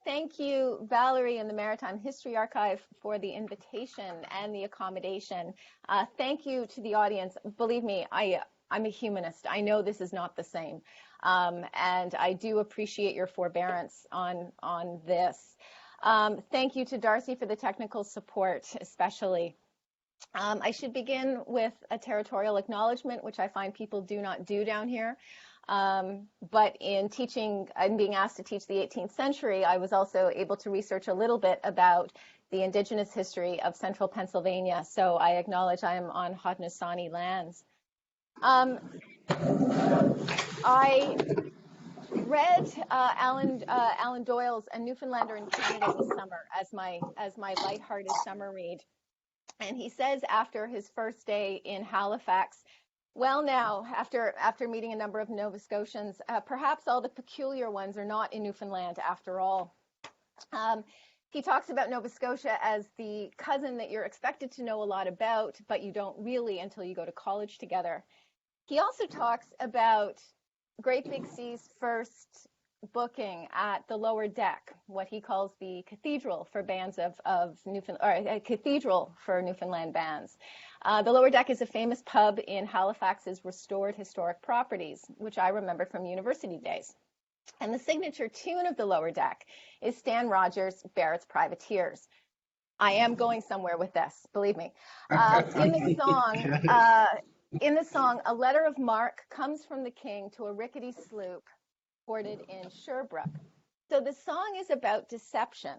Thank you, Valerie and the Maritime History Archive for the invitation and the accommodation. Thank you to the audience. Believe me, I'm a humanist. I know this is not the same. And I do appreciate your forbearance on this. Thank you to Darcy for the technical support, especially. I should begin with a territorial acknowledgement, which I find people do not do down here. But in teaching and being asked to teach the 18th century, I was also able to research a little bit about the indigenous history of central Pennsylvania. So I acknowledge I am on Haudenosaunee lands. I read Alan Doyle's A Newfoundlander in Canada this summer as my lighthearted summer read. And he says after his first day in Halifax, well, now, after meeting a number of Nova Scotians, perhaps all the peculiar ones are not in Newfoundland after all. He talks about Nova Scotia as the cousin that you're expected to know a lot about, but you don't really until you go to college together. He also talks about Great Big Sea's first booking at the Lower Deck, what he calls the cathedral for bands of Newfoundland, or a cathedral for Newfoundland bands. The Lower Deck is a famous pub in Halifax's restored historic properties, which I remember from university days. And the signature tune of the Lower Deck is Stan Rogers' Barrett's Privateers. I am going somewhere with this, believe me. In the song, a letter of marque comes from the king to a rickety sloop ported in Sherbrooke. So the song is about deception.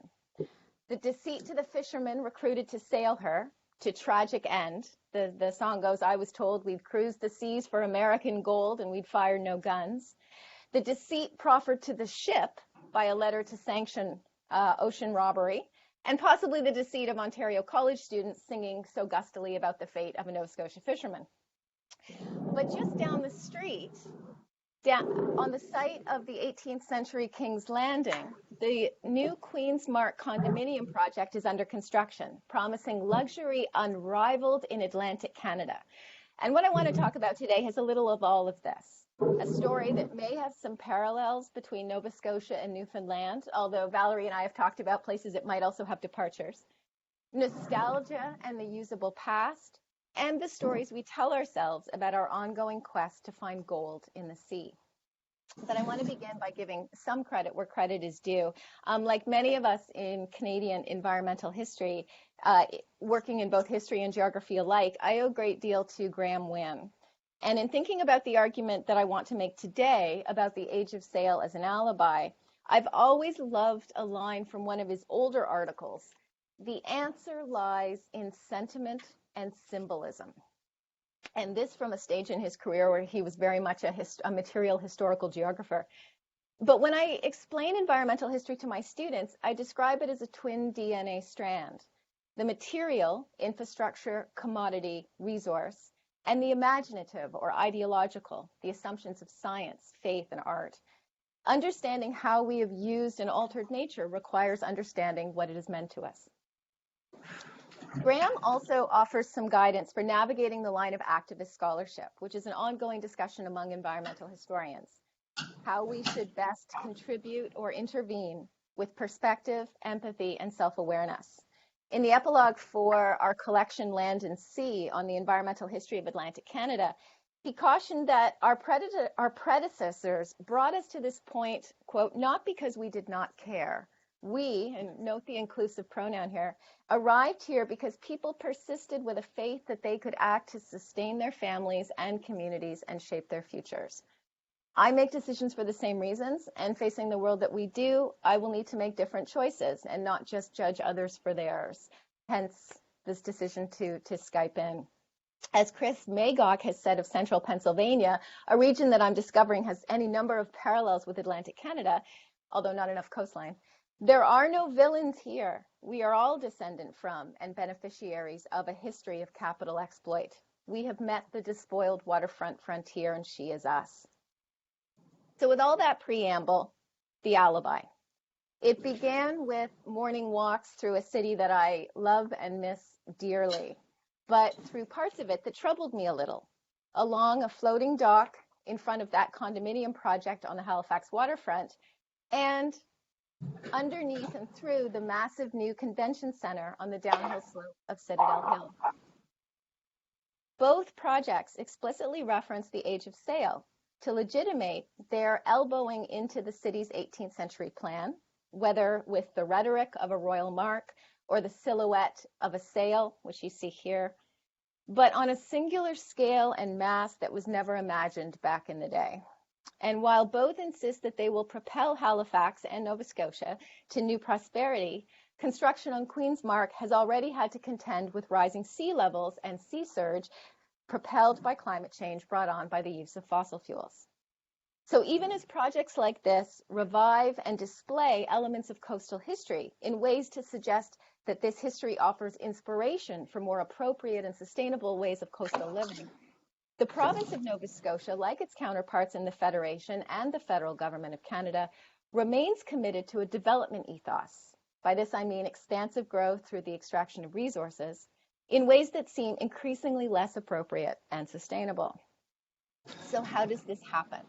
The deceit to the fishermen recruited to sail her to tragic end. The song goes, I was told we'd cruise the seas for American gold and we'd fire no guns. The deceit proffered to the ship by a letter to sanction ocean robbery, and possibly the deceit of Ontario college students singing so gustily about the fate of a Nova Scotia fisherman. But just down the street, on the site of the 18th century King's Landing, the new Queen's Mark condominium project is under construction, promising luxury unrivaled in Atlantic Canada. And what I want to talk about today has a little of all of this. A story that may have some parallels between Nova Scotia and Newfoundland, although Valerie and I have talked about places it might also have departures. Nostalgia and the usable past, and the stories we tell ourselves about our ongoing quest to find gold in the sea. But I want to begin by giving some credit where credit is due. Like many of us in Canadian environmental history, working in both history and geography alike, I owe a great deal to Graham Wynne. And in thinking about the argument that I want to make today about the age of sail as an alibi, I've always loved a line from one of his older articles. The answer lies in sentiment and symbolism. And this from a stage in his career where he was very much a material historical geographer. But when I explain environmental history to my students, I describe it as a twin DNA strand. The material, infrastructure, commodity, resource, and the imaginative or ideological, the assumptions of science, faith, and art. Understanding how we have used and altered nature requires understanding what it has meant to us. Graham also offers some guidance for navigating the line of activist scholarship, which is an ongoing discussion among environmental historians. How we should best contribute or intervene with perspective, empathy, and self-awareness. In the epilogue for our collection Land and Sea on the environmental history of Atlantic Canada, he cautioned that our predecessors brought us to this point, quote, not because we did not care. We, and note the inclusive pronoun here, arrived here because people persisted with a faith that they could act to sustain their families and communities and shape their futures. I make decisions for the same reasons, and facing the world that we do, I will need to make different choices and not just judge others for theirs. Hence, this decision to Skype in. As Chris Magog has said of central Pennsylvania, a region that I'm discovering has any number of parallels with Atlantic Canada, although not enough coastline. There are no villains here. We are all descendant from and beneficiaries of a history of capital exploit. We have met the despoiled waterfront frontier, and she is us. So with all that preamble, the alibi. It began with morning walks through a city that I love and miss dearly, but through parts of it that troubled me a little. Along a floating dock in front of that condominium project on the Halifax waterfront, and underneath and through the massive new convention center on the downhill slope of Citadel Hill. Both projects explicitly reference the Age of Sail to legitimate their elbowing into the city's 18th century plan, whether with the rhetoric of a royal mark or the silhouette of a sail, which you see here, but on a singular scale and mass that was never imagined back in the day. And while both insist that they will propel Halifax and Nova Scotia to new prosperity, construction on Queen's Mark has already had to contend with rising sea levels and sea surge propelled by climate change brought on by the use of fossil fuels. So even as projects like this revive and display elements of coastal history in ways to suggest that this history offers inspiration for more appropriate and sustainable ways of coastal living, the province of Nova Scotia, like its counterparts in the Federation and the federal government of Canada, remains committed to a development ethos. By this I mean expansive growth through the extraction of resources in ways that seem increasingly less appropriate and sustainable. So how does this happen?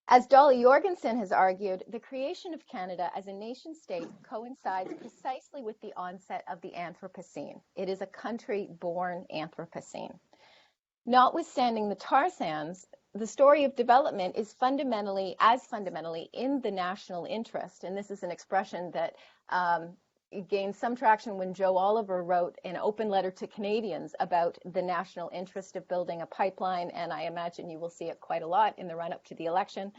As Dolly Jorgensen has argued, the creation of Canada as a nation state coincides precisely with the onset of the Anthropocene. It is a country born Anthropocene. Notwithstanding the tar sands, the story of development is fundamentally in the national interest. And this is an expression that gained some traction when Joe Oliver wrote an open letter to Canadians about the national interest of building a pipeline. And I imagine you will see it quite a lot in the run-up to the election.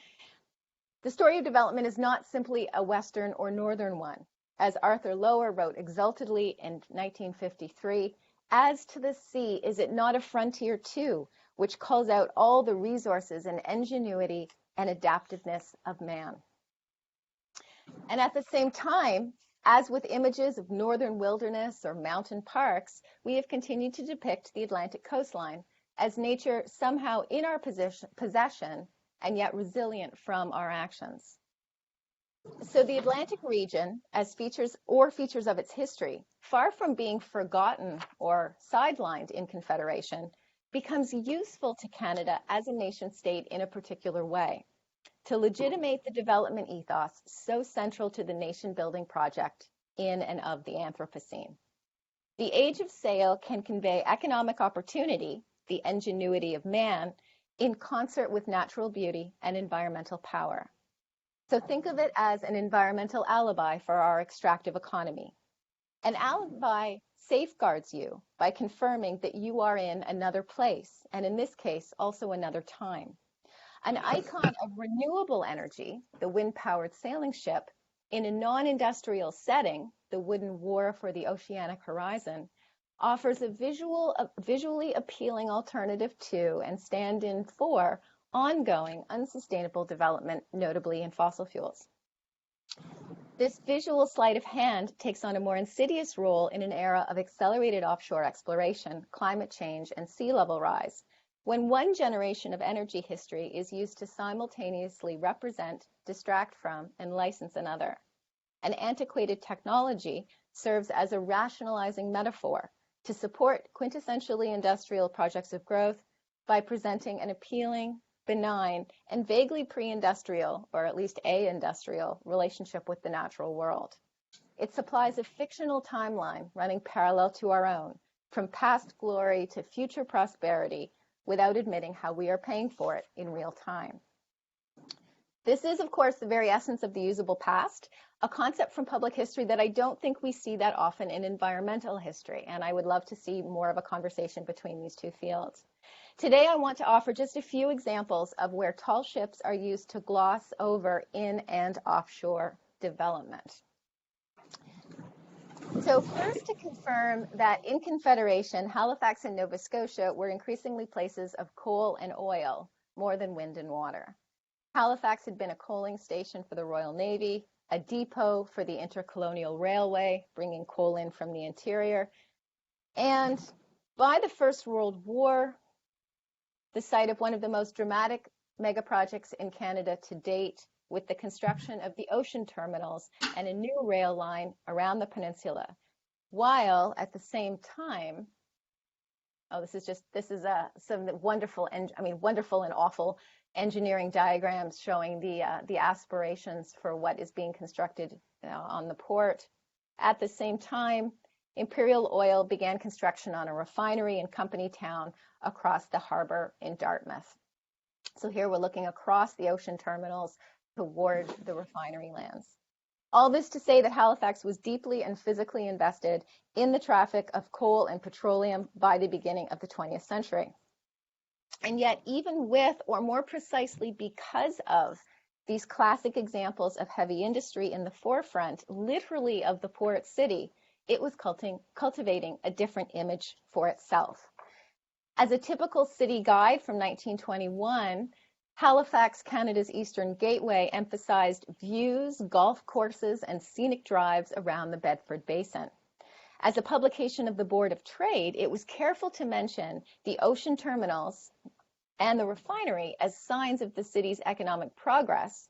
The story of development is not simply a Western or Northern one. As Arthur Lower wrote exultantly in 1953, as to the sea, is it not a frontier too, which calls out all the resources and ingenuity and adaptiveness of man? And at the same time, as with images of northern wilderness or mountain parks, we have continued to depict the Atlantic coastline as nature somehow in our possession and yet resilient from our actions. So the Atlantic region, as features of its history, far from being forgotten or sidelined in Confederation, becomes useful to Canada as a nation state in a particular way, to legitimate the development ethos so central to the nation-building project in and of the Anthropocene. The Age of Sail can convey economic opportunity, the ingenuity of man, in concert with natural beauty and environmental power. So think of it as an environmental alibi for our extractive economy. An alibi safeguards you by confirming that you are in another place, and in this case, also another time. An icon of renewable energy, the wind-powered sailing ship, in a non-industrial setting, the wooden wharf or the oceanic horizon, offers a visually appealing alternative to and stand-in for ongoing unsustainable development, notably in fossil fuels. This visual sleight of hand takes on a more insidious role in an era of accelerated offshore exploration, climate change, and sea level rise, when one generation of energy history is used to simultaneously represent, distract from, and license another. An antiquated technology serves as a rationalizing metaphor to support quintessentially industrial projects of growth by presenting an appealing, benign, and vaguely pre-industrial, or at least a-industrial, relationship with the natural world. It supplies a fictional timeline running parallel to our own, from past glory to future prosperity, without admitting how we are paying for it in real time. This is, of course, the very essence of the usable past, a concept from public history that I don't think we see that often in environmental history, and I would love to see more of a conversation between these two fields. Today, I want to offer just a few examples of where tall ships are used to gloss over in and offshore development. So first, to confirm that in Confederation, Halifax and Nova Scotia were increasingly places of coal and oil, more than wind and water. Halifax had been a coaling station for the Royal Navy, a depot for the Intercolonial Railway, bringing coal in from the interior. And by the First World War, the site of one of the most dramatic mega projects in Canada to date, with the construction of the ocean terminals and a new rail line around the peninsula, while at the same time, this is some wonderful and awful engineering diagrams showing the aspirations for what is being constructed on the port. At the same time, Imperial Oil began construction on a refinery in Company Town across the harbor in Dartmouth. So here we're looking across the ocean terminals toward the refinery lands. All this to say that Halifax was deeply and physically invested in the traffic of coal and petroleum by the beginning of the 20th century. And yet, even with, or more precisely because of, these classic examples of heavy industry in the forefront, literally of the port city, it was cultivating a different image for itself. As a typical city guide from 1921, Halifax, Canada's Eastern Gateway, emphasized views, golf courses, and scenic drives around the Bedford Basin. As a publication of the Board of Trade, it was careful to mention the ocean terminals and the refinery as signs of the city's economic progress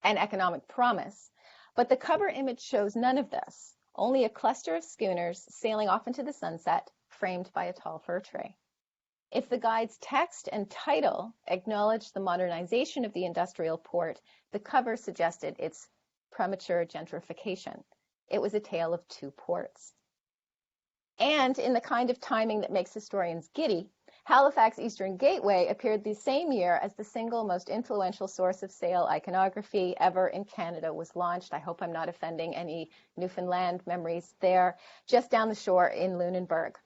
and economic promise. But the cover image shows none of this, only a cluster of schooners sailing off into the sunset, framed by a tall fir tree. If the guide's text and title acknowledged the modernization of the industrial port, the cover suggested its premature gentrification. It was a tale of two ports. And in the kind of timing that makes historians giddy, Halifax Eastern Gateway appeared the same year as the single most influential source of sail iconography ever in Canada was launched. I hope I'm not offending any Newfoundland memories there, just down the shore in Lunenburg.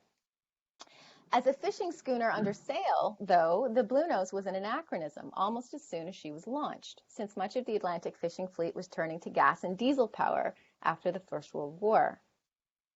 As a fishing schooner under sail, though, the Bluenose was an anachronism almost as soon as she was launched, since much of the Atlantic fishing fleet was turning to gas and diesel power after the First World War.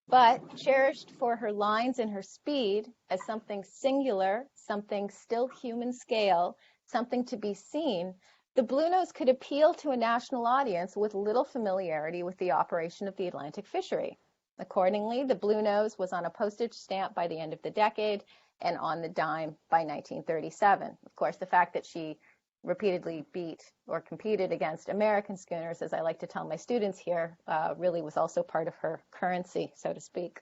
But cherished for her lines and her speed as something singular, something still human scale, something to be seen, the Bluenose could appeal to a national audience with little familiarity with the operation of the Atlantic fishery. Accordingly, the Bluenose was on a postage stamp by the end of the decade and on the dime by 1937. Of course, the fact that she repeatedly beat or competed against American schooners, as I like to tell my students here, really was also part of her currency, so to speak.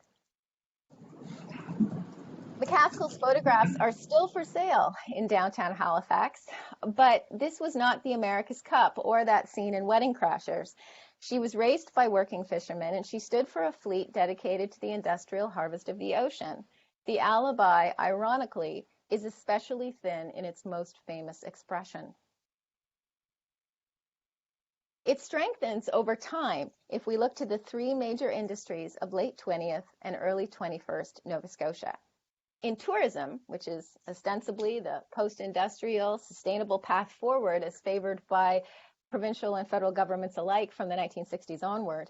McCaskill's photographs are still for sale in downtown Halifax, but this was not the America's Cup or that scene in Wedding Crashers. She was raised by working fishermen, and she stood for a fleet dedicated to the industrial harvest of the ocean. The alibi, ironically, is especially thin in its most famous expression. It strengthens over time if we look to the three major industries of late 20th and early 21st Nova Scotia. In tourism, which is ostensibly the post-industrial sustainable path forward as favored by provincial and federal governments alike from the 1960s onward,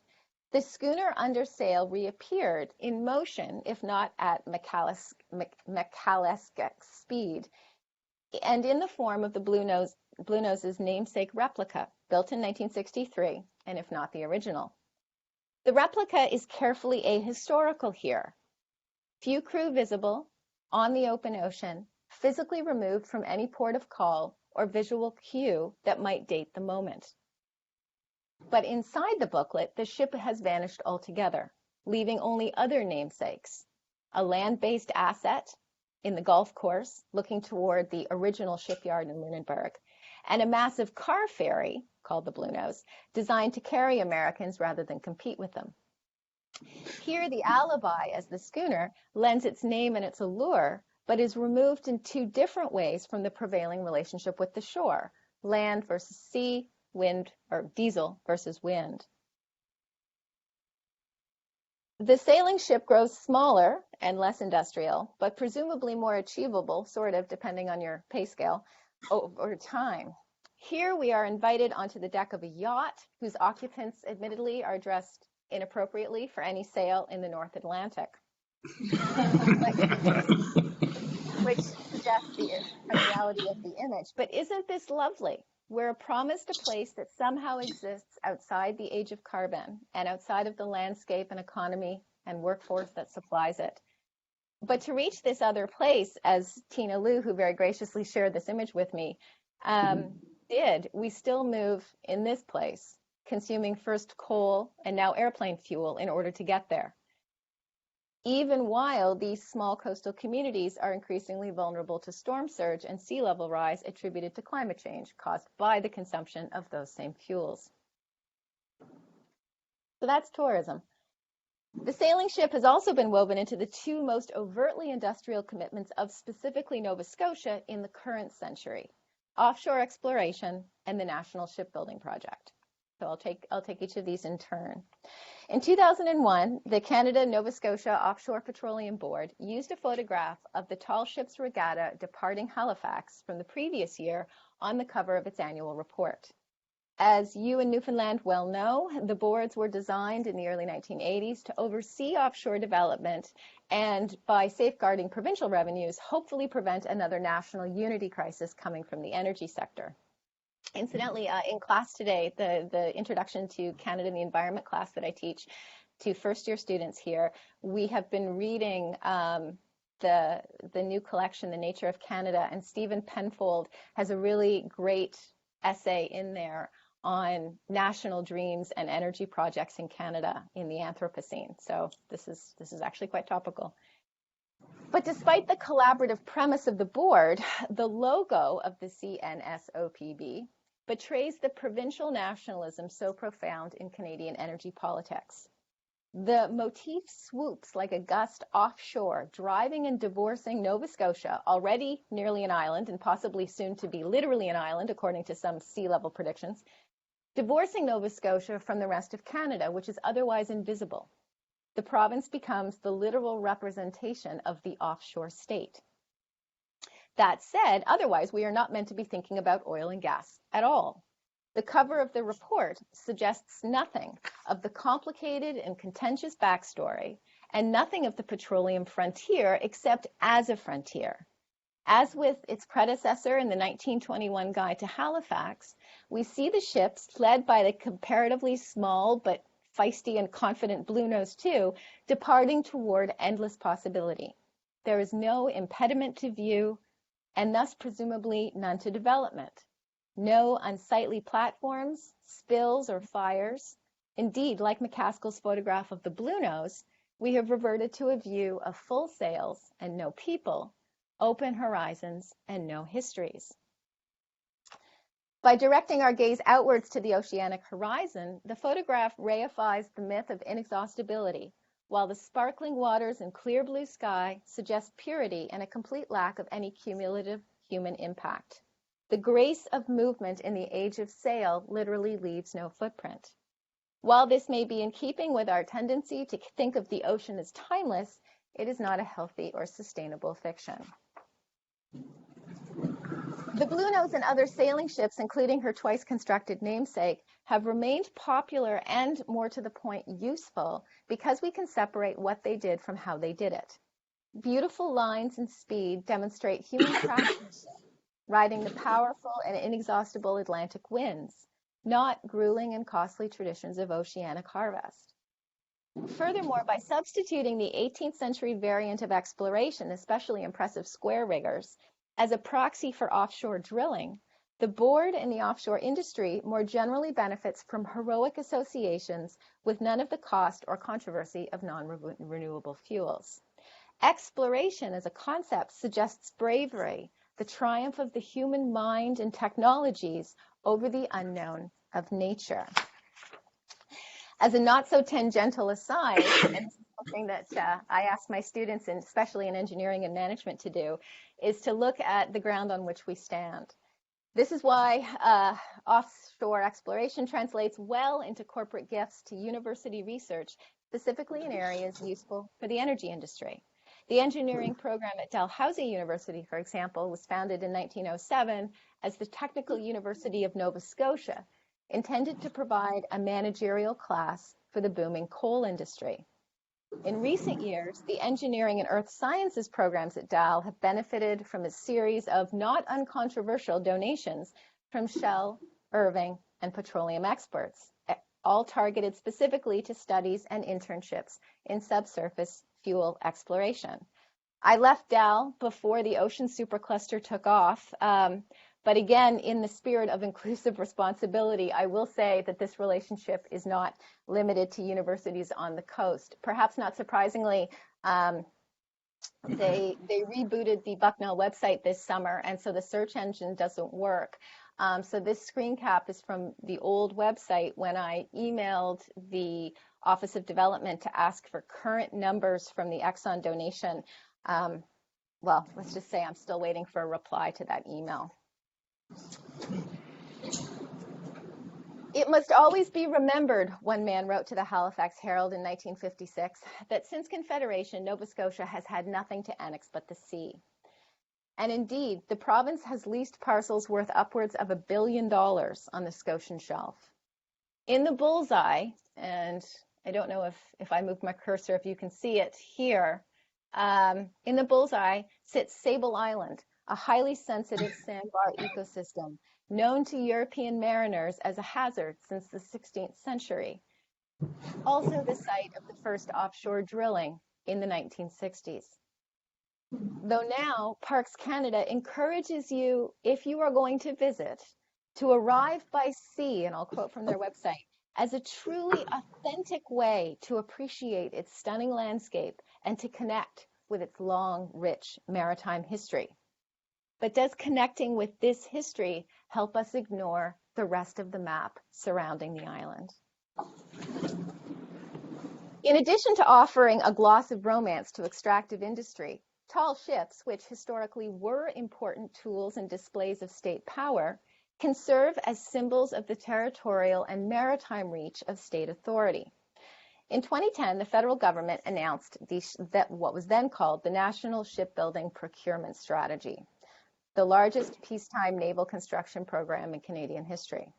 the schooner under sail reappeared in motion, if not at McCalesk's speed, and in the form of the Bluenose's namesake replica, built in 1963, and if not the original. The replica is carefully ahistorical here. Few crew visible, on the open ocean, physically removed from any port of call or visual cue that might date the moment. But inside the booklet, the ship has vanished altogether, leaving only other namesakes, a land-based asset in the golf course looking toward the original shipyard in Lunenburg, and a massive car ferry called the Bluenose, designed to carry Americans rather than compete with them. Here, the alibi as the schooner lends its name and its allure, but is removed in two different ways from the prevailing relationship with the shore, land versus sea, wind, or diesel versus wind. The sailing ship grows smaller and less industrial, but presumably more achievable, sort of, depending on your pay scale, over time. Here we are invited onto the deck of a yacht whose occupants admittedly are dressed inappropriately for any sail in the North Atlantic, which suggests the reality of the image. But isn't this lovely? We're promised a place that somehow exists outside the age of carbon and outside of the landscape and economy and workforce that supplies it. But to reach this other place, as Tina Liu, who very graciously shared this image with me, did, we still move in this place, consuming first coal and now airplane fuel in order to get there. even while these small coastal communities are increasingly vulnerable to storm surge and sea level rise attributed to climate change caused by the consumption of those same fuels. So that's tourism. The sailing ship has also been woven into the two most overtly industrial commitments of specifically Nova Scotia in the current century: offshore exploration and the National Shipbuilding Project. So I'll take each of these in turn. In 2001, the Canada-Nova Scotia Offshore Petroleum Board used a photograph of the Tall Ships Regatta departing Halifax from the previous year on the cover of its annual report. As you in Newfoundland well know, the boards were designed in the early 1980s to oversee offshore development and, by safeguarding provincial revenues, hopefully prevent another national unity crisis coming from the energy sector. Incidentally, in class today, the Introduction to Canada and the Environment class that I teach to first-year students here, we have been reading the new collection, The Nature of Canada, and Stephen Penfold has a really great essay in there on national dreams and energy projects in Canada in the Anthropocene. So this is actually quite topical. But despite the collaborative premise of the board, the logo of the CNSOPB betrays the provincial nationalism so profound in Canadian energy politics. The motif swoops like a gust offshore, driving and divorcing Nova Scotia, already nearly an island and possibly soon to be literally an island, according to some sea level predictions, divorcing Nova Scotia from the rest of Canada, which is otherwise invisible. The province becomes the literal representation of the offshore state. That said, otherwise, we are not meant to be thinking about oil and gas at all. The cover of the report suggests nothing of the complicated and contentious backstory and nothing of the petroleum frontier except as a frontier. As with its predecessor in the 1921 Guide to Halifax, we see the ships led by the comparatively small but feisty and confident Bluenose 2 departing toward endless possibility. There is no impediment to view, and thus presumably none to development. No unsightly platforms, spills, or fires. Indeed, like McCaskill's photograph of the Bluenose, we have reverted to a view of full sails and no people, open horizons and no histories. By directing our gaze outwards to the oceanic horizon, the photograph reifies the myth of inexhaustibility, while the sparkling waters and clear blue sky suggest purity and a complete lack of any cumulative human impact. The grace of movement in the age of sail literally leaves no footprint. While this may be in keeping with our tendency to think of the ocean as timeless, it is not a healthy or sustainable fiction. The Bluenose and other sailing ships, including her twice constructed namesake, have remained popular and, more to the point, useful because we can separate what they did from how they did it. Beautiful lines and speed demonstrate human craftsmanship, riding the powerful and inexhaustible Atlantic winds, not grueling and costly traditions of oceanic harvest. Furthermore, by substituting the 18th century variant of exploration, especially impressive square riggers, as a proxy for offshore drilling, the board and the offshore industry more generally benefits from heroic associations with none of the cost or controversy of non-renewable fuels. Exploration as a concept suggests bravery, the triumph of the human mind and technologies over the unknown of nature. As a not so tangential aside, and this is something that I ask my students, and especially in engineering and management, to do, is to look at the ground on which we stand. This is why offshore exploration translates well into corporate gifts to university research, specifically in areas useful for the energy industry. The engineering program at Dalhousie University, for example, was founded in 1907 as the Technical University of Nova Scotia, intended to provide a managerial class for the booming coal industry. In recent years, the engineering and earth sciences programs at Dal have benefited from a series of not uncontroversial donations from Shell, Irving, and petroleum experts, all targeted specifically to studies and internships in subsurface fuel exploration. I left Dal before the ocean supercluster took off, But again, in the spirit of inclusive responsibility, I will say that this relationship is not limited to universities on the coast. Perhaps not surprisingly, they rebooted the Bucknell website this summer, and so the search engine doesn't work. So this screen cap is from the old website when I emailed the Office of Development to ask for current numbers from the Exxon donation. Well, let's just say I'm still waiting for a reply to that email. It must always be remembered, one man wrote to the Halifax Herald in 1956, that since Confederation, Nova Scotia has had nothing to annex but the sea. And indeed, the province has leased parcels worth upwards of $1 billion on the Scotian shelf. In the bullseye, and I don't know if I move my cursor, if you can see it here, in the bullseye sits Sable Island, a highly sensitive sandbar ecosystem known to European mariners as a hazard since the 16th century. Also the site of the first offshore drilling in the 1960s. Though now, Parks Canada encourages you, if you are going to visit, to arrive by sea, and I'll quote from their website, as a truly authentic way to appreciate its stunning landscape and to connect with its long, rich maritime history. But does connecting with this history help us ignore the rest of the map surrounding the island? In addition to offering a gloss of romance to extractive industry, tall ships, which historically were important tools and displays of state power, can serve as symbols of the territorial and maritime reach of state authority. In 2010, the federal government announced what was then called the National Shipbuilding Procurement Strategy, the largest peacetime naval construction program in Canadian history.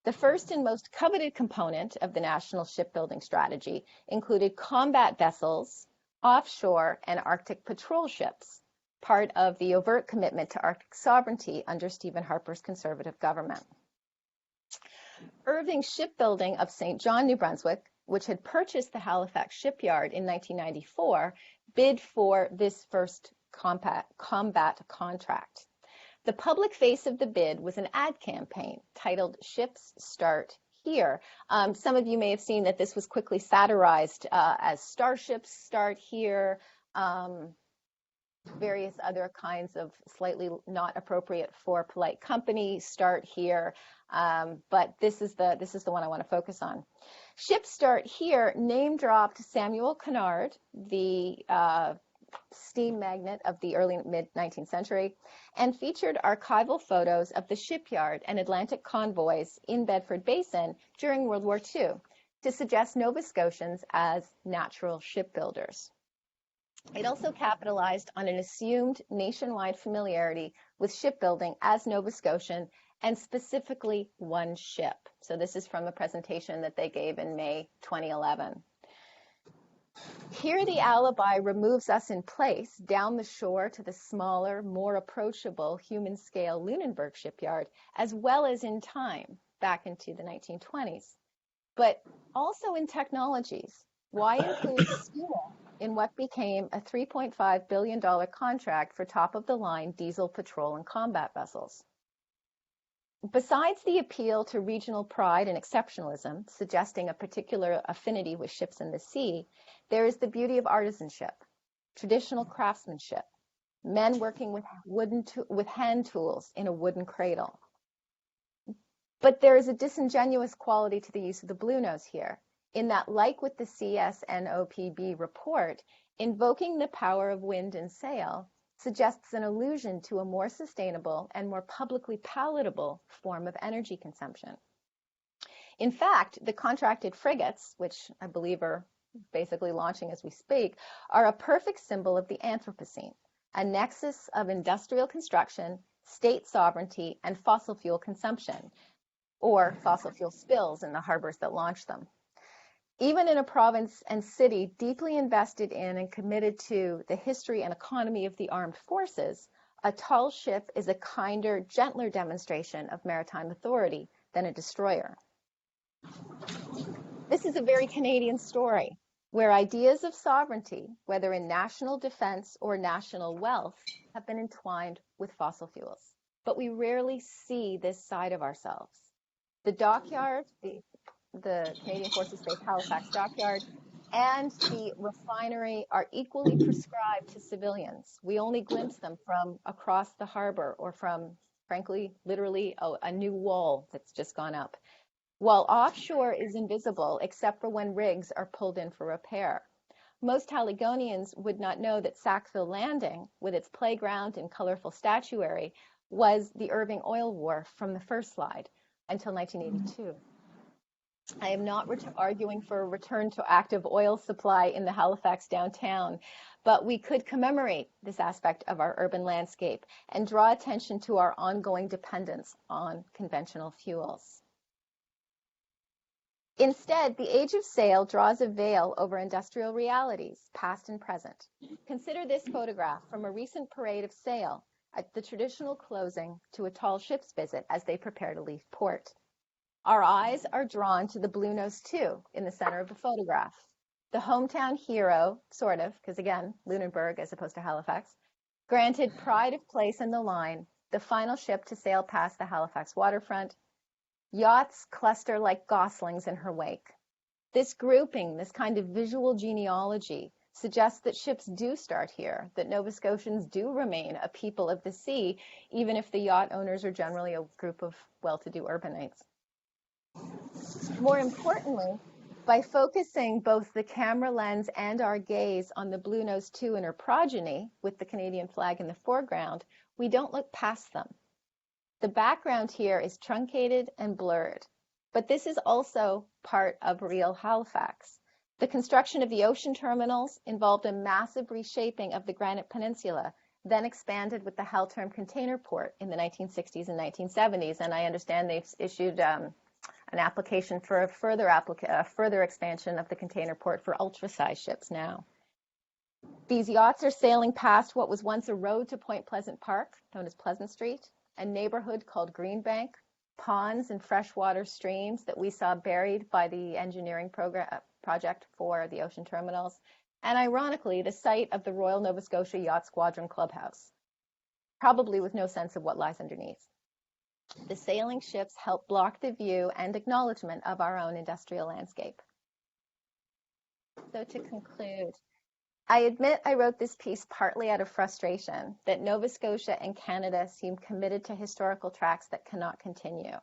The first and most coveted component of the National Shipbuilding Strategy included combat vessels, offshore, and Arctic patrol ships, part of the overt commitment to Arctic sovereignty under Stephen Harper's Conservative government. Irving Shipbuilding of St. John, New Brunswick, which had purchased the Halifax shipyard in 1994, bid for this first combat contract. The public face of the bid was an ad campaign titled Ships Start Here. Some of you may have seen that this was quickly satirized as Starships Start Here, various other kinds of slightly not appropriate for polite company start here, but this is the one I want to focus on. Ships Start Here name dropped Samuel Cunard, the steam magnate of the early mid-19th century, and featured archival photos of the shipyard and Atlantic convoys in Bedford Basin during World War II to suggest Nova Scotians as natural shipbuilders. It also capitalized on an assumed nationwide familiarity with shipbuilding as Nova Scotian and specifically one ship. So this is from a presentation that they gave in May 2011. Here the alibi removes us in place down the shore to the smaller, more approachable human-scale Lunenburg shipyard, as well as in time, back into the 1920s. But also in technologies. Why include steel in what became a $3.5 billion contract for top-of-the-line diesel patrol and combat vessels? Besides the appeal to regional pride and exceptionalism, suggesting a particular affinity with ships in the sea, there is the beauty of artisanship, traditional craftsmanship, men working with hand tools in a wooden cradle. But there is a disingenuous quality to the use of the Blue Nose here, in that, like with the CSNOPB report, invoking the power of wind and sail suggests an allusion to a more sustainable and more publicly palatable form of energy consumption. In fact, the contracted frigates, which I believe are basically launching as we speak, are a perfect symbol of the Anthropocene, a nexus of industrial construction, state sovereignty, and fossil fuel consumption, or fossil fuel spills in the harbors that launch them. Even in a province and city deeply invested in and committed to the history and economy of the armed forces, a tall ship is a kinder, gentler demonstration of maritime authority than a destroyer. This is a very Canadian story, where ideas of sovereignty, whether in national defense or national wealth, have been entwined with fossil fuels. but we rarely see this side of ourselves. The dockyard, the Canadian Forces Base Halifax dockyard, and the refinery are equally prescribed to civilians. We only glimpse them from across the harbor or from, frankly, literally a new wall that's just gone up, while offshore is invisible except for when rigs are pulled in for repair. Most Haligonians would not know that Sackville Landing, with its playground and colorful statuary, was the Irving Oil Wharf from the first slide until 1982. I am not arguing for a return to active oil supply in the Halifax downtown, but we could commemorate this aspect of our urban landscape and draw attention to our ongoing dependence on conventional fuels. Instead, the age of sail draws a veil over industrial realities, past and present. Consider this photograph from a recent parade of sail at the traditional closing to a tall ship's visit as they prepare to leave port. Our eyes are drawn to the Bluenose 2 in the center of the photograph. The hometown hero, sort of, because again, Lunenburg as opposed to Halifax, granted pride of place in the line, the final ship to sail past the Halifax waterfront. Yachts cluster like goslings in her wake. This grouping, this kind of visual genealogy, suggests that ships do start here, that Nova Scotians do remain a people of the sea, even if the yacht owners are generally a group of well-to-do urbanites. More importantly, by focusing both the camera lens and our gaze on the Bluenose 2 and her progeny, with the Canadian flag in the foreground, we don't look past them. The background here is truncated and blurred, but this is also part of real Halifax. The construction of the ocean terminals involved a massive reshaping of the Granite Peninsula, then expanded with the Halterm Container Port in the 1960s and 1970s, and I understand they've issued an application for a further expansion of the container port for ultra-size ships now. These yachts are sailing past what was once a road to Point Pleasant Park, known as Pleasant Street, a neighborhood called Greenbank, ponds and freshwater streams that we saw buried by the engineering project for the ocean terminals, and ironically, the site of the Royal Nova Scotia Yacht Squadron Clubhouse, probably with no sense of what lies underneath. The sailing ships help block the view and acknowledgement of our own industrial landscape. So to conclude, I admit I wrote this piece partly out of frustration that Nova Scotia and Canada seem committed to historical tracks that cannot continue.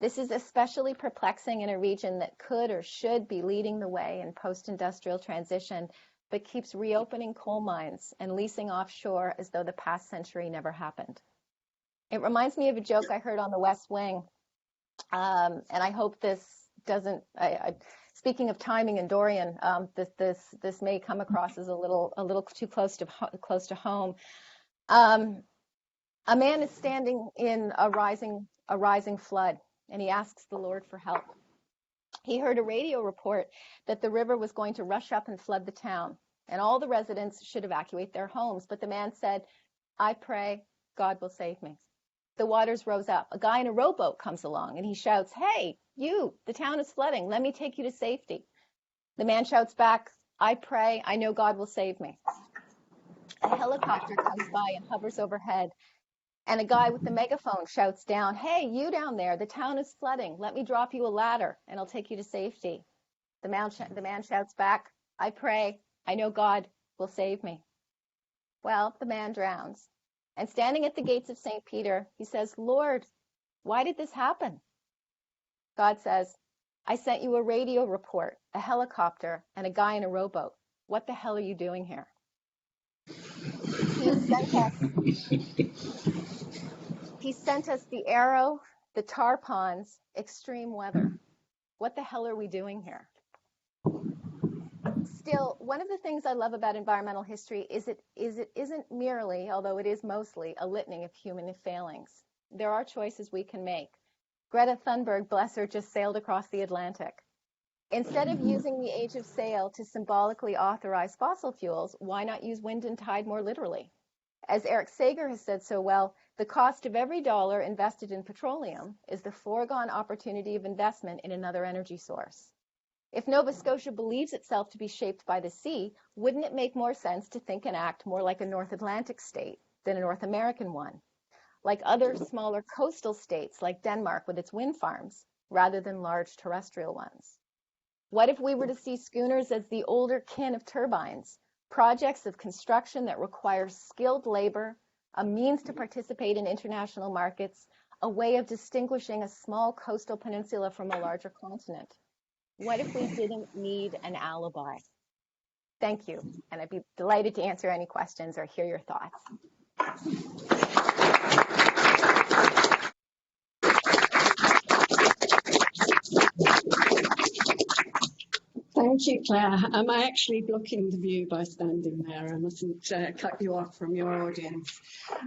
This is especially perplexing in a region that could or should be leading the way in post-industrial transition, but keeps reopening coal mines and leasing offshore as though the past century never happened. It reminds me of a joke I heard on the West Wing, and I hope this doesn't, speaking of timing and Dorian, this may come across as a little too close to home. A man is standing in a rising flood, and he asks the Lord for help. He heard a radio report that the river was going to rush up and flood the town, and all the residents should evacuate their homes. But the man said, "I pray God will save me." The waters rose up. A guy in a rowboat comes along and he shouts, "Hey, you, the town is flooding. Let me take you to safety." The man shouts back, "I pray, I know God will save me." A helicopter comes by and hovers overhead, and a guy with the megaphone shouts down, "Hey, you down there, the town is flooding. Let me drop you a ladder and I'll take you to safety." The man shouts back, "I pray, I know God will save me." Well, the man drowns. And standing at the gates of St. Peter, he says, "Lord, why did this happen?" God says, "I sent you a radio report, a helicopter, and a guy in a rowboat. What the hell are you doing here?" He sent us the arrow, the tar ponds, extreme weather. What the hell are we doing here? Still, one of the things I love about environmental history is it isn't merely, although it is mostly, a litany of human failings. There are choices we can make. Greta Thunberg, bless her, just sailed across the Atlantic. Instead of using the age of sail to symbolically authorize fossil fuels, why not use wind and tide more literally? As Eric Sager has said so well, the cost of every dollar invested in petroleum is the foregone opportunity of investment in another energy source. If Nova Scotia believes itself to be shaped by the sea, wouldn't it make more sense to think and act more like a North Atlantic state than a North American one? like other smaller coastal states like Denmark with its wind farms, rather than large terrestrial ones? What if we were to see schooners as the older kin of turbines, projects of construction that require skilled labor, a means to participate in international markets, a way of distinguishing a small coastal peninsula from a larger continent? What if we didn't need an alibi? Thank you, and I'd be delighted to answer any questions or hear your thoughts. Thank you, Claire. Am I actually blocking the view by standing there? I mustn't cut you off from your audience.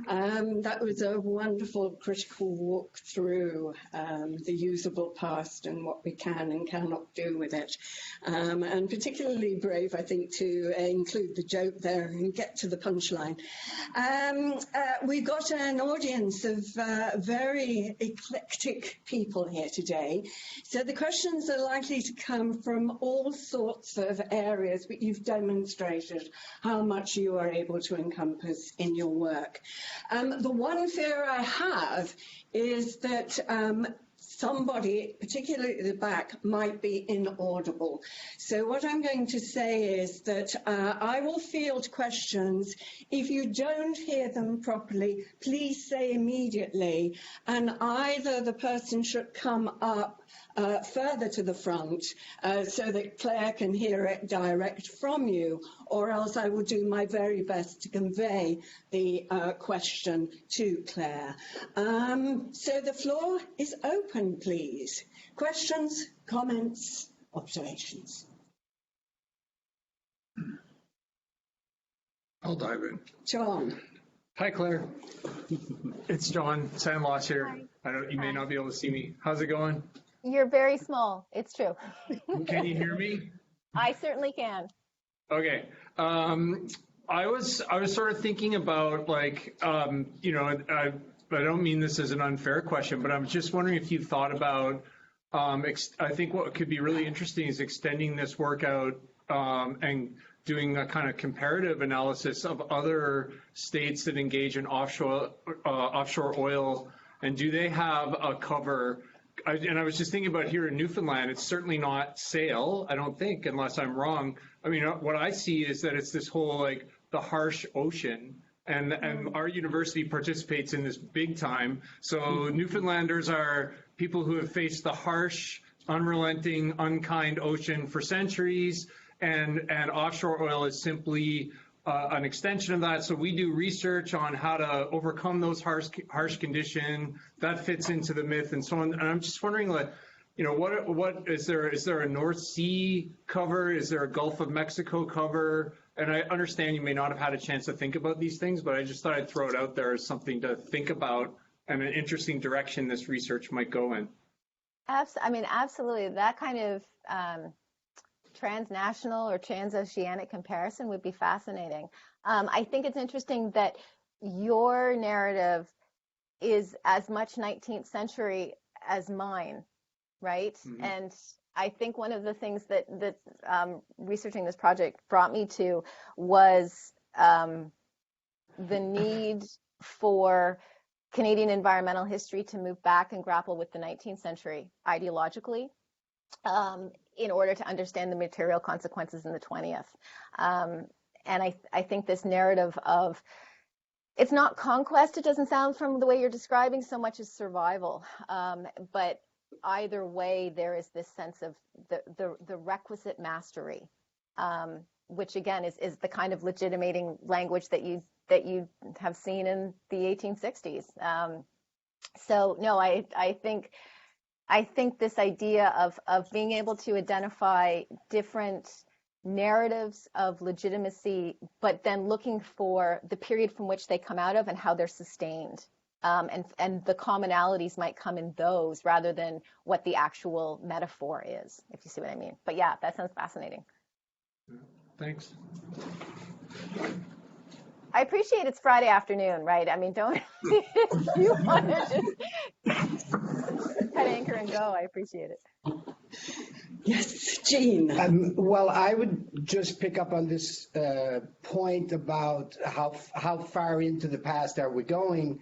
That was a wonderful critical walk through the usable past and what we can and cannot do with it. And particularly brave, I think, to include the joke there and get to the punchline. We've got an audience of very eclectic people here today. So the questions are likely to come from all sorts of areas, but you've demonstrated how much you are able to encompass in your work. The one fear I have is that somebody, particularly at the back, might be inaudible. So what I'm going to say is that I will field questions. If you don't hear them properly, please say immediately, and either the person should come up further to the front so that Claire can hear it direct from you, or else I will do my very best to convey the question to Claire. So the floor is open, please. Questions, comments, observations? I'll dive in. John. Hi, Claire. It's John Sandloss here. Hi. You may not be able to see me. How's it going? You're very small. It's true. Can you hear me? I certainly can. Okay. I was sort of thinking about, like, you know, I don't mean this as an unfair question, but I'm just wondering if you've thought about, I think what could be really interesting is extending this work out and doing a kind of comparative analysis of other states that engage in offshore oil, and do they have a cover? And I was just thinking about here in Newfoundland, it's certainly not sail, I don't think, unless I'm wrong. I mean, what I see is that it's this whole, like, the harsh ocean, and our university participates in this big time. So Newfoundlanders are people who have faced the harsh, unrelenting, unkind ocean for centuries, and offshore oil is simply an extension of that. So we do research on how to overcome those harsh conditions. That fits into the myth and so on. And I'm just wondering, like, you know, what is there a North Sea cover? Is there a Gulf of Mexico cover? And I understand you may not have had a chance to think about these things, but I just thought I'd throw it out there as something to think about and an interesting direction this research might go in. I mean, absolutely. That kind of transnational or transoceanic comparison would be fascinating. I think it's interesting that your narrative is as much 19th century as mine, right? Mm-hmm. And I think one of the things that researching this project brought me to was the need for Canadian environmental history to move back and grapple with the 19th century ideologically, in order to understand the material consequences in the 20th. And I think this narrative of, it's not conquest, it doesn't sound from the way you're describing, so much as survival. But either way, there is this sense of the requisite mastery, which again is the kind of legitimating language that you have seen in the 1860s. So no, I think this idea of being able to identify different narratives of legitimacy, but then looking for the period from which they come out of and how they're sustained. And the commonalities might come in those rather than what the actual metaphor is, if you see what I mean. But yeah, that sounds fascinating. Thanks. I appreciate it's Friday afternoon, right? I mean, don't, if you want to just cut anchor and go, I appreciate it. Yes, Jean. Well, I would just pick up on this point about how far into the past are we going.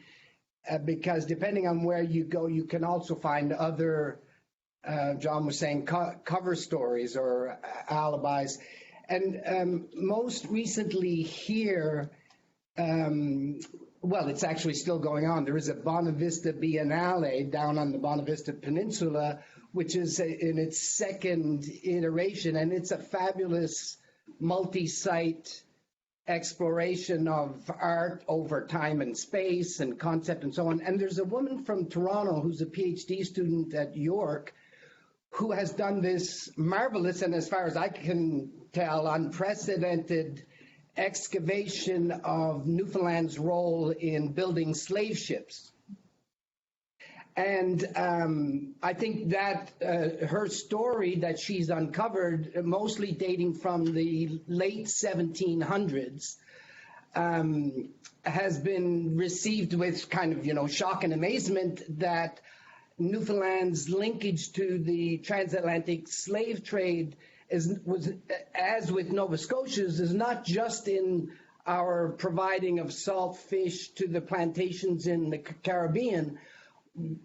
because depending on where you go, you can also find other, John was saying, cover stories or alibis. And most recently here, well, it's actually still going on. There is a Bonavista Biennale down on the Bonavista Peninsula, which is in its second iteration, and it's a fabulous multi-site exploration of art over time and space and concept and so on. And there's a woman from Toronto who's a PhD student at York who has done this marvelous, and as far as I can tell, unprecedented excavation of Newfoundland's role in building slave ships. And I think that her story that she's uncovered, mostly dating from the late 1700s, has been received with kind of, shock and amazement that Newfoundland's linkage to the transatlantic slave trade was, as with Nova Scotia's, is not just in our providing of salt fish to the plantations in the Caribbean,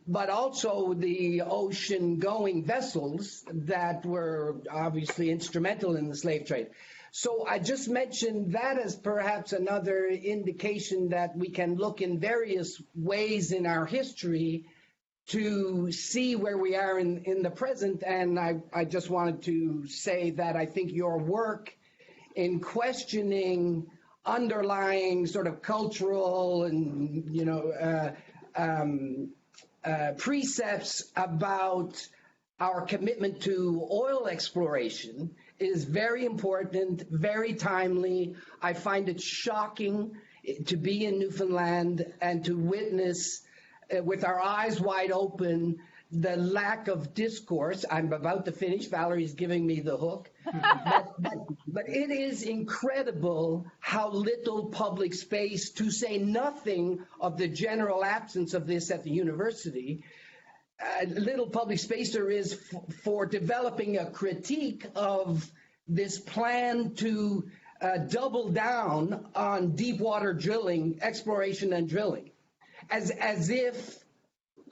but also the ocean-going vessels that were obviously instrumental in the slave trade. So I just mentioned that as perhaps another indication that we can look in various ways in our history to see where we are in the present. And I just wanted to say that I think your work in questioning underlying sort of cultural and, precepts about our commitment to oil exploration is very important, very timely. I find it shocking to be in Newfoundland and to witness with our eyes wide open the lack of discourse. I'm about to finish. Valerie's giving me the hook. But it is incredible how little public space, to say nothing of the general absence of this at the university, little public space there is for developing a critique of this plan to double down on deep water drilling, exploration and drilling, as if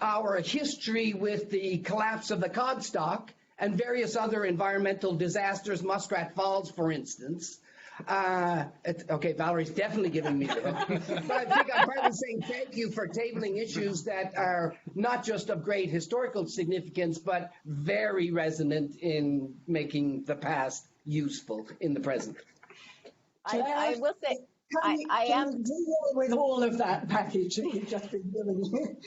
our history with the collapse of the cod stock and various other environmental disasters, Muskrat Falls, for instance. Okay, Valerie's definitely giving me the hook. But I think I'm partly saying thank you for tabling issues that are not just of great historical significance, but very resonant in making the past useful in the present. I will say, I am Can you deal with all of that package that you've just been giving me?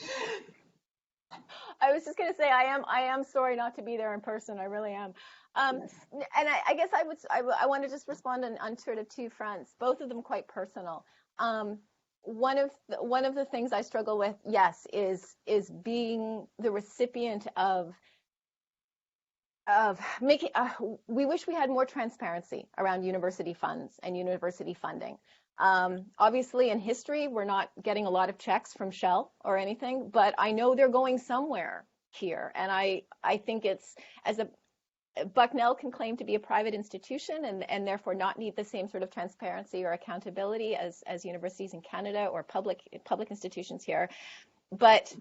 I was just going to say, I am sorry not to be there in person. I really am. And I guess I want to just respond on sort of two fronts, both of them quite personal. One of the things I struggle with, yes, is being the recipient of making. We wish we had more transparency around university funds and university funding. Obviously, in history, we're not getting a lot of checks from Shell or anything, but I know they're going somewhere here. And I think it's, Bucknell can claim to be a private institution and therefore not need the same sort of transparency or accountability as universities in Canada or public institutions here. But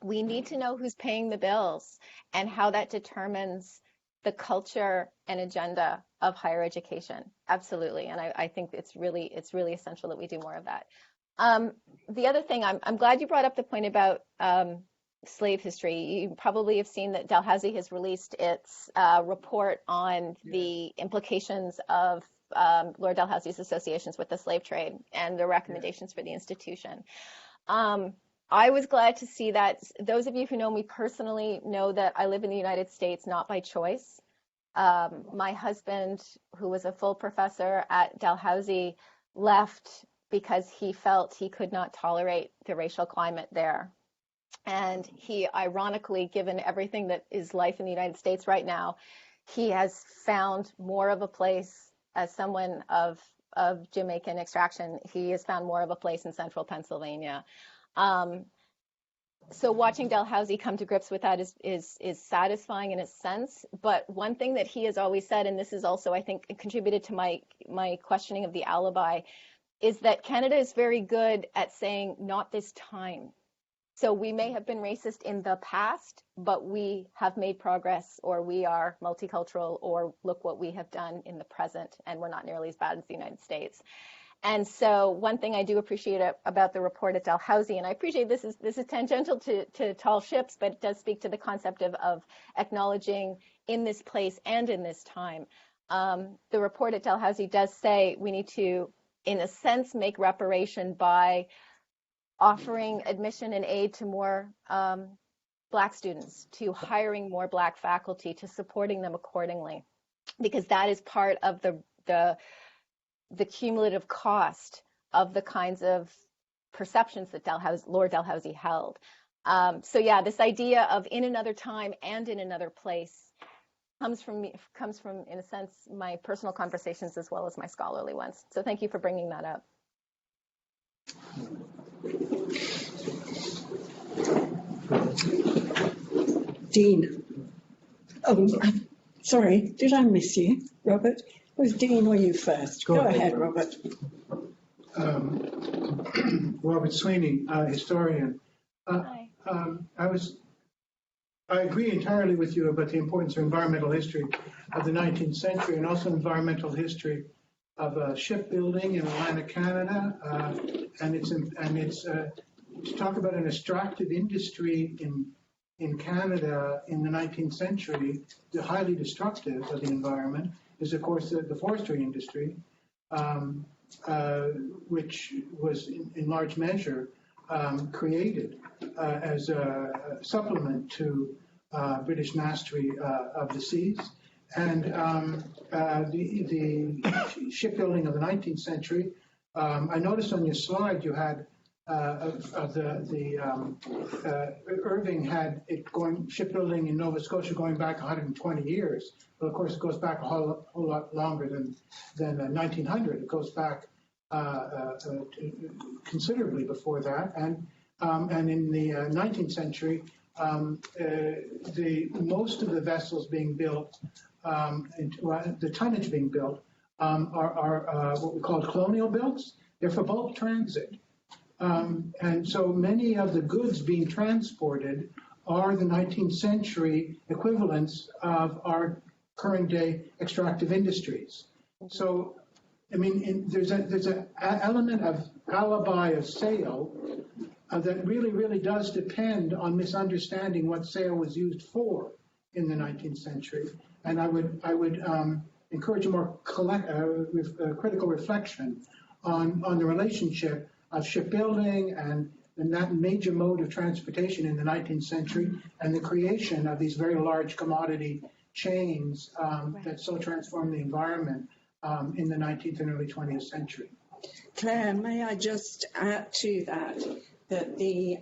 we need to know who's paying the bills and how that determines the culture and agenda of higher education. Absolutely. And I think it's really essential that we do more of that. The other thing, I'm glad you brought up the point about slave history. You probably have seen that Dalhousie has released its report on the implications of Lord Dalhousie's associations with the slave trade and the recommendations for the institution. I was glad to see that. Those of you who know me personally know that I live in the United States, not by choice. My husband, who was a full professor at Dalhousie, left because he felt he could not tolerate the racial climate there. And he, ironically, given everything that is life in the United States right now, he has found more of a place as someone of Jamaican extraction. He has found more of a place in central Pennsylvania. So watching Dalhousie come to grips with that is satisfying in a sense. But one thing that he has always said, and this is also, I think, contributed to my questioning of the alibi, is that Canada is very good at saying, not this time. So we may have been racist in the past, but we have made progress, or we are multicultural, or look what we have done in the present, and we're not nearly as bad as the United States. And so one thing I do appreciate about the report at Dalhousie, and I appreciate this is tangential to tall ships, but it does speak to the concept of acknowledging in this place and in this time. The report at Dalhousie does say we need to, in a sense, make reparation by offering admission and aid to more Black students, to hiring more Black faculty, to supporting them accordingly, because that is part of the cumulative cost of the kinds of perceptions that Lord Dalhousie held. So yeah, this idea of in another time and in another place comes from, in a sense, my personal conversations as well as my scholarly ones. So thank you for bringing that up. Dean. Oh, sorry, did I miss you, Robert? Was Dean or you first? Go ahead, Robert. Robert Sweeney, historian. Hi. I agree entirely with you about the importance of environmental history of the 19th century, and also environmental history of shipbuilding in Atlantic Canada, and it's to talk about an extractive industry in Canada in the 19th century, the highly destructive of the environment, is of course the forestry industry, which was in large measure created as a supplement to British mastery of the seas. And the shipbuilding of the 19th century, I noticed on your slide you had Irving had it going shipbuilding in Nova Scotia going back 120 years. But of course, it goes back a whole lot longer than 1900. It goes back considerably before that. And in the 19th century, most of the vessels being built, the tonnage being built, are what we call colonial builds. They're for bulk transit. And so many of the goods being transported are the 19th century equivalents of our current day extractive industries. So, I mean, there's an element of alibi of sale that really does depend on misunderstanding what sale was used for in the 19th century. And I would encourage a more critical reflection on the relationship of shipbuilding and that major mode of transportation in the 19th century and the creation of these very large commodity chains that so transformed the environment in the 19th and early 20th century. Claire, may I just add to that the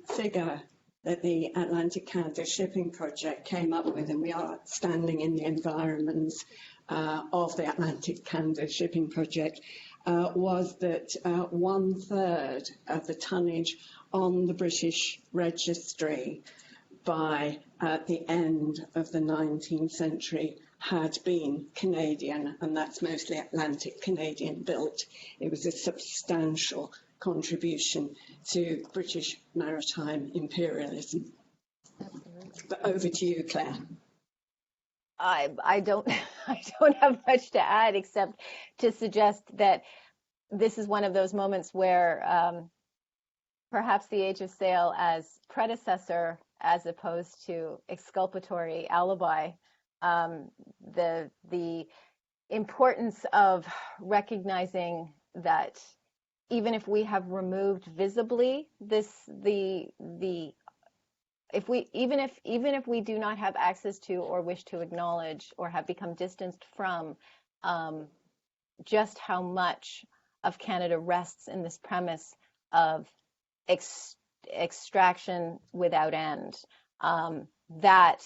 figure that the Atlantic Canada Shipping Project came up with, and we are standing in the environments of the Atlantic Canada Shipping Project, was that 1/3 of the tonnage on the British registry by the end of the 19th century had been Canadian, and that's mostly Atlantic Canadian built. It was a substantial contribution to British maritime imperialism. But over to you, Claire. I don't have much to add except to suggest that this is one of those moments where perhaps the Age of Sail as predecessor, as opposed to exculpatory alibi, the importance of recognizing that even if we have removed visibly even if we do not have access to or wish to acknowledge or have become distanced from just how much of Canada rests in this premise of extraction without end, that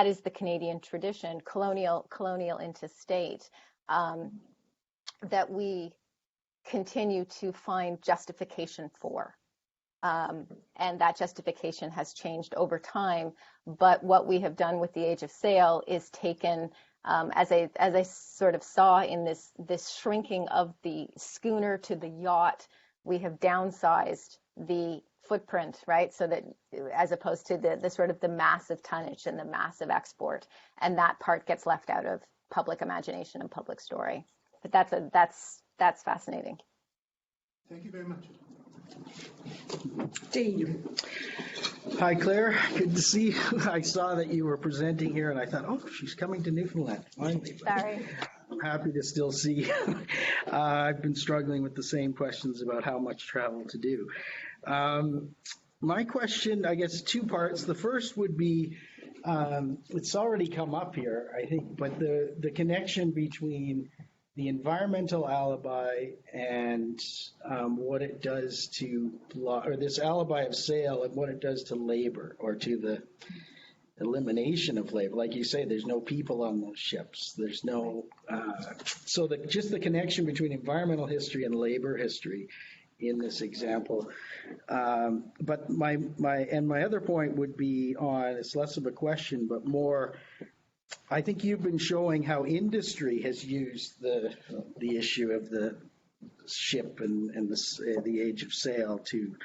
is the Canadian tradition, colonial into state, that we continue to find justification for. And that justification has changed over time. But what we have done with the Age of Sail is taken, as I sort of saw in this shrinking of the schooner to the yacht, we have downsized the footprint, right? So that as opposed to the sort of the massive tonnage and the massive export, and that part gets left out of public imagination and public story. But that's fascinating. Thank you very much. Dean. Hi, Claire. Good to see you. I saw that you were presenting here, and I thought, oh, she's coming to Newfoundland, finally. Sorry. I'm happy to still see you. I've been struggling with the same questions about how much travel to do. My question, I guess, two parts. The first would be, it's already come up here, I think, but the connection between the environmental alibi and what it does to, or this alibi of sale and what it does to labor, or to the elimination of labor. Like you say, there's no people on those ships. There's no, so just the connection between environmental history and labor history in this example. But my other point would be on, it's less of a question, but more, I think you've been showing how industry has used the issue of the ship and the age of sail to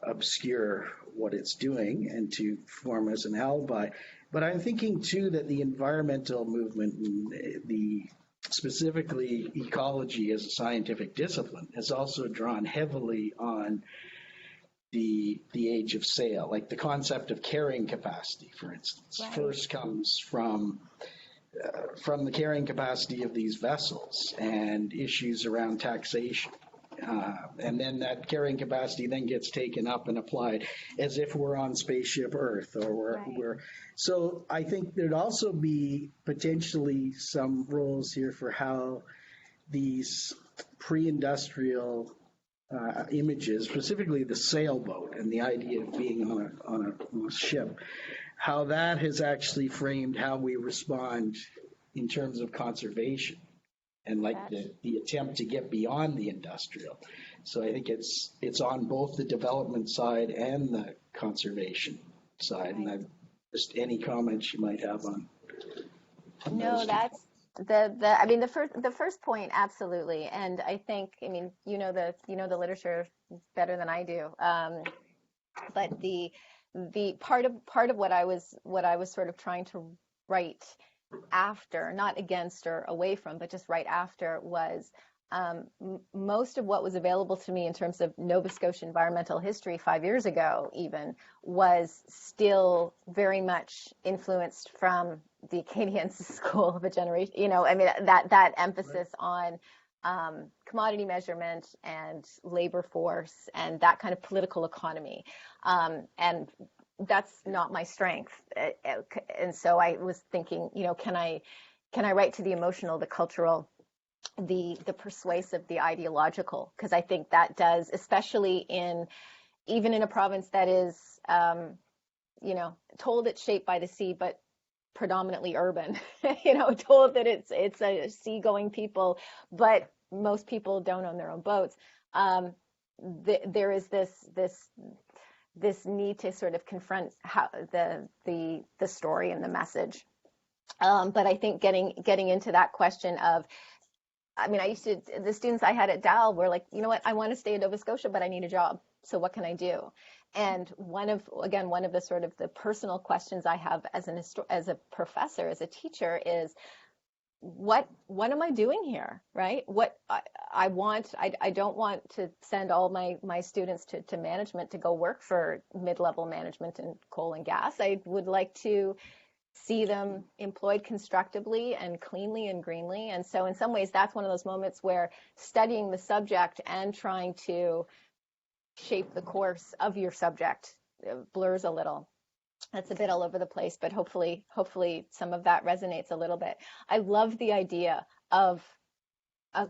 obscure what it's doing and to form as an alibi. But I'm thinking too that the environmental movement and specifically ecology as a scientific discipline has also drawn heavily on the age of sail, like the concept of carrying capacity, for instance, right, first comes from the carrying capacity of these vessels and issues around taxation. And then that carrying capacity then gets taken up and applied as if we're on spaceship Earth, or we're. So I think there'd also be potentially some roles here for how these pre-industrial images, specifically the sailboat and the idea of being on a ship, how that has actually framed how we respond in terms of conservation and like the attempt to get beyond the industrial. So I think it's on both the development side and the conservation side. And I've just any comments you might have on No, that's I mean the first point, absolutely. And I think, I mean, the literature better than I do. But the part of what I was sort of trying to write after, not against or away from, but just right after, was most of what was available to me in terms of Nova Scotia environmental history 5 years ago even was still very much influenced from the Acadian School of a Generation. I mean, that emphasis on commodity measurement and labor force and that kind of political economy. And that's not my strength. And so I was thinking, can I write to the emotional, the cultural, the persuasive, the ideological? Because I think that does, especially even in a province that is, told it's shaped by the sea, but predominantly urban, told that it's a seagoing people, but most people don't own their own boats. There is this need to sort of confront how the story and the message. But I think getting into that question of, I mean, the students I had at Dal were like, you know what, I want to stay in Nova Scotia, but I need a job. So what can I do? And one of the sort of the personal questions I have as a professor, as a teacher, is what am I doing here, right? What I don't want to send all my students to management to go work for mid-level management in coal and gas. I would like to see them employed constructively and cleanly and greenly. And so in some ways, that's one of those moments where studying the subject and trying to shape the course of your subject blurs a little. That's a bit all over the place, but hopefully some of that resonates a little bit. I love the idea of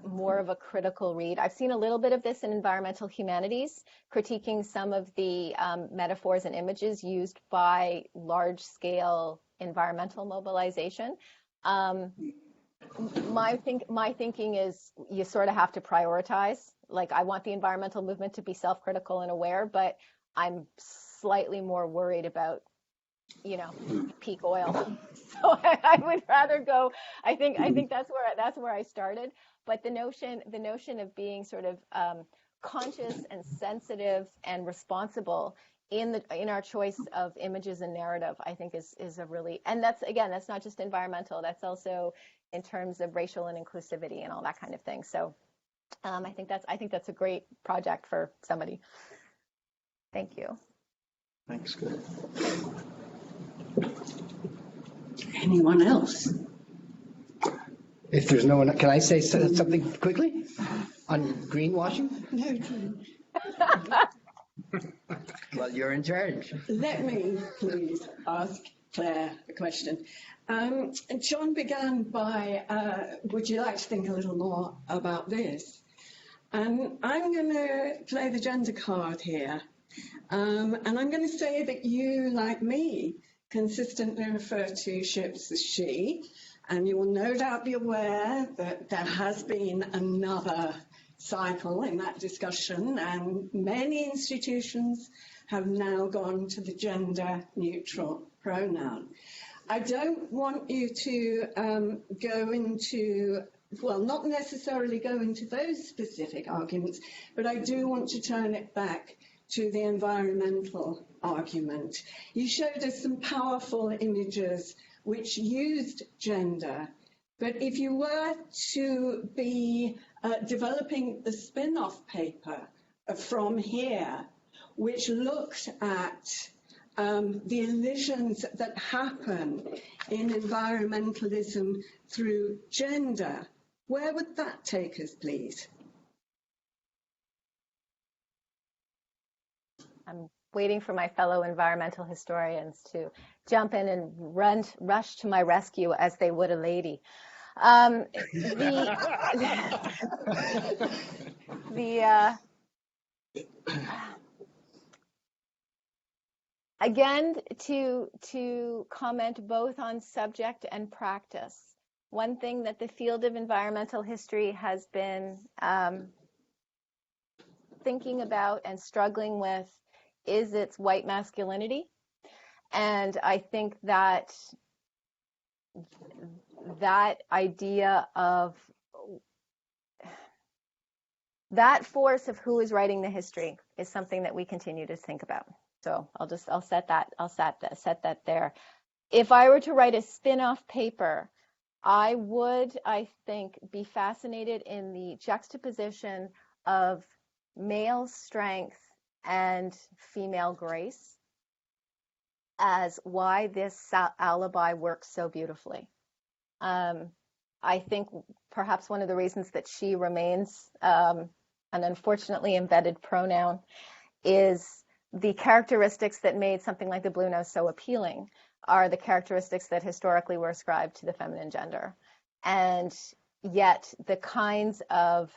more of a critical read. I've seen a little bit of this in environmental humanities, critiquing some of the metaphors and images used by large-scale environmental mobilization. My thinking is you sort of have to prioritize. Like, I want the environmental movement to be self-critical and aware, but I'm slightly more worried about, peak oil. So I would rather go. I think that's where I started. But the notion of being sort of conscious and sensitive and responsible in our choice of images and narrative, I think is a really, and that's, again, that's not just environmental, that's also in terms of racial and inclusivity and all that kind of thing. So I think that's a great project for somebody. Thank you. Thanks, good. Anyone else? If there's no one, can I say something quickly on greenwashing? No. Well, you're in charge. Let me please ask Claire a question. John began by, would you like to think a little more about this? And I'm going to play the gender card here. And I'm going to say that you, like me, consistently refer to ships as she, and you will no doubt be aware that there has been another cycle in that discussion, and many institutions have now gone to the gender-neutral pronoun. I don't want you to go into, well, not necessarily go into those specific arguments, but I do want to turn it back to the environmental argument. You showed us some powerful images which used gender, but if you were to be developing the spin-off paper from here, which looked at the elisions that happen in environmentalism through gender, where would that take us, please? I'm waiting for my fellow environmental historians to jump in and rush to my rescue as they would a lady. Again, to comment both on subject and practice, one thing that the field of environmental history has been thinking about and struggling with is its white masculinity. And I think that that idea of that force of who is writing the history is something that we continue to think about. So I'll set that there. If I were to write a spin-off paper, I would, I think, be fascinated in the juxtaposition of male strength and female grace as why this alibi works so beautifully. I think perhaps one of the reasons that she remains an unfortunately embedded pronoun is the characteristics that made something like the blue nose so appealing are the characteristics that historically were ascribed to the feminine gender. And yet the kinds of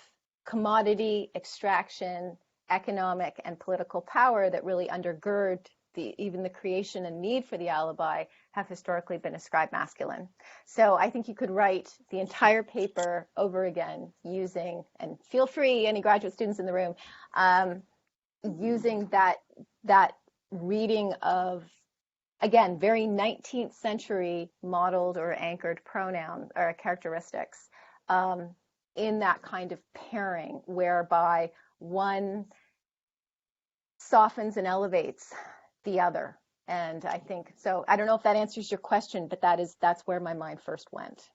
commodity extraction, economic and political power that really undergird even the creation and need for the alibi have historically been ascribed masculine. So I think you could write the entire paper over again using, and feel free, any graduate students in the room, using that reading of, again, very 19th century modeled or anchored pronoun or characteristics in that kind of pairing whereby one softens and elevates the other. And I think, so I don't know if that answers your question, but that's where my mind first went.